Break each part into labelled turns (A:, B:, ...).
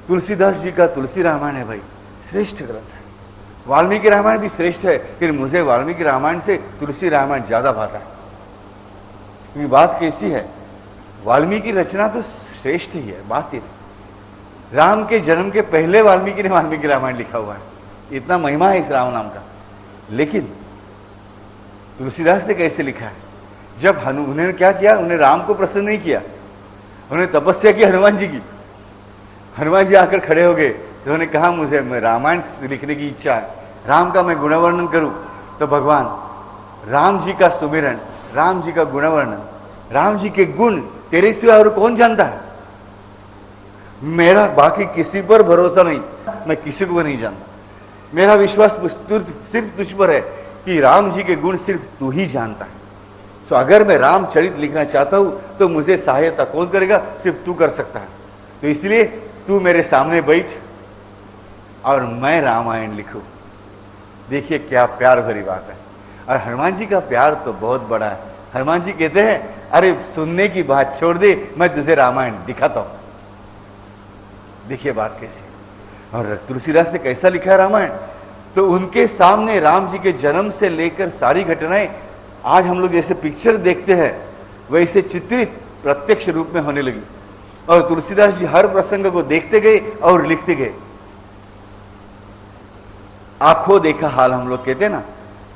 A: तुलसीदास जी का तुलसी रामायण है भाई, श्रेष्ठ ग्रंथ है। वाल्मीकि रामायण भी श्रेष्ठ है, लेकिन मुझे वाल्मीकि रामायण से तुलसी रामायण ज्यादा भाता है। क्योंकि बात कैसी है, वाल्मीकि रचना तो श्रेष्ठ ही है, बात ही नहीं। राम के जन्म के पहले वाल्मीकि ने वाल्मीकि रामायण लिखा हुआ है, इतना महिमा है इस राम नाम का। लेकिन तुलसीदास ने कैसे लिखा है, जब उन्होंने क्या किया, उन्हें राम को प्रसन्न नहीं किया, उन्होंने तपस्या की हनुमान जी की। हनुमान जी आकर खड़े हो गए, उन्होंने कहा मुझे रामायण लिखने की इच्छा है, राम का मैं गुणवर्णन करूं। तो भगवान राम जी का सुमिरन, राम जी का गुणवर्णन, राम जी के गुण तेरे सिवा और कौन जानता है। मेरा बाकी किसी पर भरोसा नहीं, मैं किसी को नहीं जानता, मेरा विश्वास सिर्फ तुझ पर है कि राम जी के गुण सिर्फ तू ही जानता है। तो अगर मैं रामचरित लिखना चाहता हूं तो मुझे सहायता कौन करेगा, सिर्फ तू कर सकता है। तो इसलिए तू मेरे सामने बैठ और मैं रामायण लिखूं। देखिए क्या प्यार भरी बात है। और हनुमान जी का प्यार तो बहुत बड़ा है। हनुमान जी कहते हैं अरे सुनने की बात छोड़ दे, मैं तुझे रामायण दिखाता हूं। देखिए बात कैसी। और तुलसीदास ने कैसा लिखा है रामायण, तो उनके सामने राम जी के जन्म से लेकर सारी घटनाएं आज हम लोग जैसे पिक्चर देखते हैं वैसे चित्रित प्रत्यक्ष रूप में होने लगी। और तुलसीदास जी हर प्रसंग को देखते गए और लिखते गए। आंखों देखा हाल हम लोग कहते हैं ना,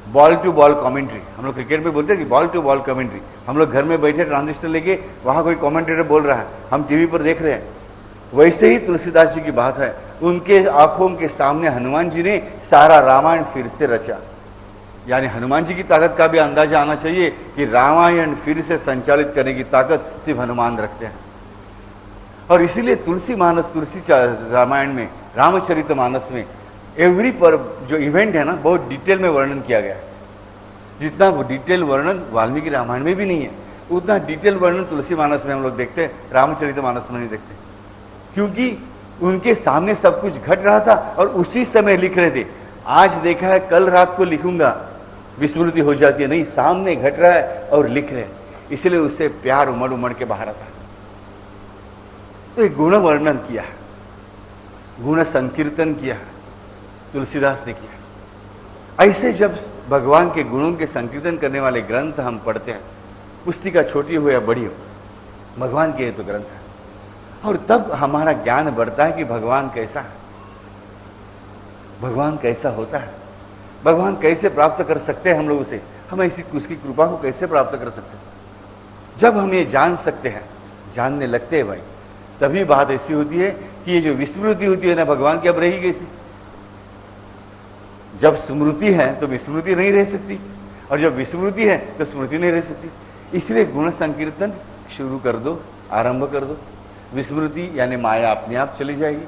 A: बॉल टू बॉल कमेंट्री, हम लोग क्रिकेट में बोलते हैं कि बॉल टू बॉल कमेंट्री। हम लोग घर में बैठे ट्रांजिस्टर लेके, वहां कोई कमेंटेटर बोल रहा है, हम टीवी पर देख रहे हैं। वैसे ही तुलसीदास जी की बात है, उनके आंखों के सामने हनुमान जी ने सारा रामायण फिर से रचा। यानी हनुमान जी की ताकत का भी अंदाजा आना चाहिए कि रामायण फिर से संचालित करने की ताकत सिर्फ हनुमान रखते हैं। और इसीलिए तुलसी रामायण में, रामचरितमानस में एवरी पर जो इवेंट है ना, बहुत डिटेल में वर्णन किया गया है। जितना डिटेल वर्णन वाल्मीकि रामायण में भी नहीं है, उतना डिटेल वर्णन तुलसी मानस में हम लोग देखते हैं, रामचरितमानस में नहीं देखते। क्योंकि उनके सामने सब कुछ घट रहा था और उसी समय लिख रहे थे। आज देखा है कल रात को लिखूंगा, विस्मृति हो जाती है, नहीं, सामने घट रहा है और लिख रहे हैं, इसलिए उससे प्यार उमड़ उमड़ के बाहर आता है। तो एक गुण वर्णन किया है, गुण संकीर्तन किया है, तुलसीदास ने किया। ऐसे जब भगवान के गुणों के संकीर्तन करने वाले ग्रंथ हम पढ़ते हैं, पुस्तिका छोटी हो या बड़ी हो, भगवान के तो ग्रंथ है, और तब हमारा ज्ञान बढ़ता है कि भगवान कैसा है, भगवान कैसा होता है, भगवान कैसे प्राप्त कर सकते हैं हम लोग उसे, हम ऐसी उसकी कृपा को कैसे प्राप्त कर सकते हैं। जब हम ये जान सकते हैं, जानने लगते हैं भाई, तभी बात ऐसी होती है कि ये जो विस्मृति होती है ना भगवान की, अब रही कैसी। जब स्मृति है तो विस्मृति नहीं रह सकती, और जब विस्मृति है तो स्मृति नहीं रह सकती। इसलिए गुण संकीर्तन शुरू कर दो, आरंभ कर दो। विस्मृति यानी माया अपने आप चली जाएगी।